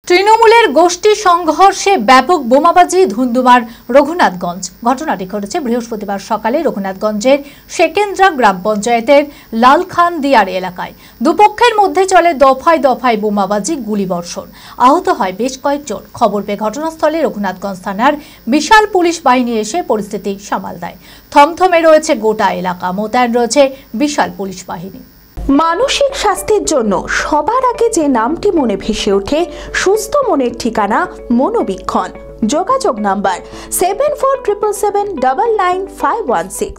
তৃণমূলের গোষ্ঠী সংঘর্ষে ব্যাপক বোমাবাজি ধুন্ধুমার রঘুনাথগঞ্জ। ঘটনাটি ঘটেছে বৃহস্পতিবার সকালে রঘুনাথগঞ্জের সেকেন্দ্রা গ্রাম পঞ্চায়েতের লালখানদিয়ার এলাকায়। দুপক্ষের মধ্যে চলে দফায় দফায় বোমাবাজি, গুলিবর্ষণ। আহত হয় বেশ কয়েকজন। খবর পেয়ে ঘটনাস্থলে রঘুনাথগঞ্জ থানার বিশাল পুলিশ বাহিনী এসে পরিস্থিতি সামাল দেয়। থমথমে রয়েছে গোটা এলাকা, মোতায়েন রয়েছে বিশাল পুলিশ বাহিনী। মানসিক স্বাস্থ্যের জন্য সবার আগে যে নামটি মনে ভেসে ওঠে, সুস্থ মনের ঠিকানা মনোবীক্ষণ। যোগাযোগ নাম্বার 7477799516।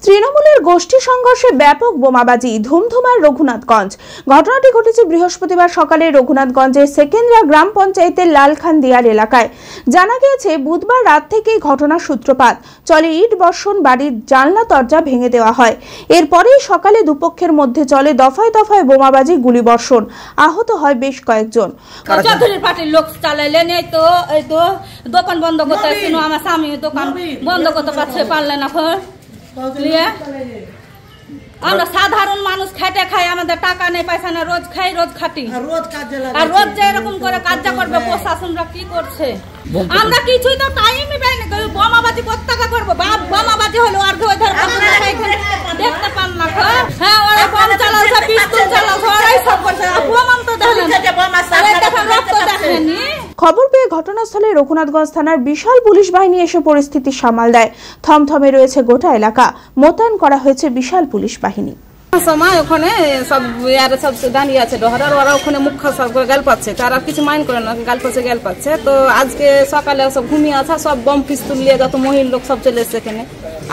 তৃণমূলের গোষ্ঠী সংঘর্ষে ব্যাপক বোমাবাজি, ধুমধুমার রঘুনাথগঞ্জ। ঘটনাটি ঘটেছে বৃহস্পতিবার সকালে রঘুনাথগঞ্জের সেকেন্দ্রা গ্রাম পঞ্চায়েতের লালখানদিয়ার এলাকায়। জানা গিয়েছে বুধবার রাত থেকেই ঘটনার সূত্রপাত। চলে ইট বর্ষণ, বাড়ির জানলা দরজা ভেঙে দেওয়া হয়। এরপরেই সকালে দুপক্ষের মধ্যে চলে দফায় দফায় বোমাবাজি, গুলিবর্ষণ। আহত হয় বেশ কয়েকজন। চৌধুরীর পার্টির লোক চালাইলেন, এই তো দোকান বন্ধ করতে, আমার স্বামী দোকান বন্ধ করতে পারলে না। আমরা সাধারণ মানুষ খেটে খাই, আমাদের টাকা নেই, পয়সা নেই, রোজ খাই, রোজ খাটি, আর রোজ যে এরকম করে কাজ করবে প্রশাসনরা কি করছে? আমরা কিছুই তো টাইমই পাই না। বোমাবাজি কোথা করবো? বোমাবাজি হলো আর দেখতে পান না। হ্যাঁ, ওরা বম চালাচ্ছে, পিস্তল চালাচ্ছে, ওরাই সব করছে। প্রমাণ তো দেখেনি। খবর পেয়ে ঘটনাস্থলে রঘুনাথগঞ্জ থানার বিশাল পুলিশ বাহিনী এসে পরিস্থিতি সামাল দেয়। থমথমে রয়েছে গোটা এলাকা, মোতায়েন করা হয়েছে বিশাল পুলিশ বাহিনী। সময় ওখানে সব দাঁড়িয়ে আছে ডহরার, ওরা ওখানে মুখ্য সব গাল পাচ্ছে, তারা কিছু মাইন্ড করে না, গাল পাচ্ছে। তো আজকে সকালে সব ঘুমিয়ে আছে, সব বম পিস্তল নিয়ে যত মহিলা লোক সব চলে এসছে এখানে,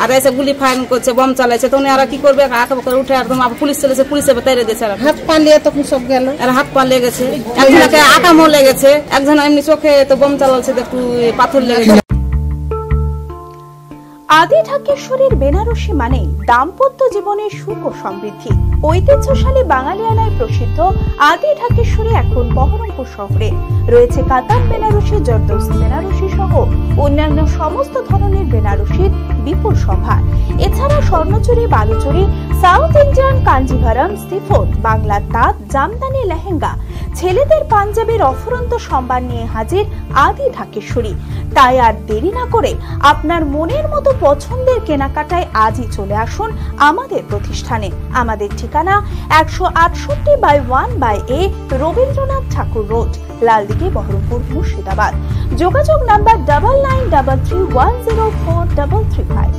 আর এসে গুলি ফায়ার করছে, বম চালাইছে। তখন এরা কি করবে? আঁকা করে উঠে একদম পুলিশ চলেছে, পুলিশে তেড়ে দিয়েছে, হাত পা নিয়ে তখন সব গেল, এরা হাত পা লেগেছে, একজনকে আকামো লেগেছে, একজন এমনি চোখে তো বম চালাচ্ছে, একটু পাথর লেগেছে। আদি ঢাকেশ্বরীর বেনারসি মানে দাম্পত্য জীবনের সুখ ও সমৃদ্ধি। ঐতিহ্যশালী বাঙালিয়ানায় প্রসিদ্ধ আদি ঢাকেশ্বরী এখন বহরমপুর শহরে। রয়েছে কাতার বেনারসি, জর্দোসি বেনারসি সহ অন্যান্য সমস্ত ধরনের বেনারসির বিপুল সম্ভার। এছাড়া Swarnachuri, Baluchari, South Indian Kanjeevaram, chiffon, বাংলার তাঁত, জামদানি, লেহেঙ্গা, ছেলেদের পাঞ্জাবের অফুরন্ত সম্ভার নিয়ে হাজির আদি ঢাকেশ্বরী। তাই আর দেরি না করে আপনার মনের মতো পছন্দের কেনাকাটায় আজই চলে আসুন আমাদের প্রতিষ্ঠানে। আমাদের ঠিকানা 168/1/A রবীন্দ্রনাথ ঠাকুর রোড, লালদিঘি, বহরমপুর, মুর্শিদাবাদ। যোগাযোগ নাম্বার 9933104335।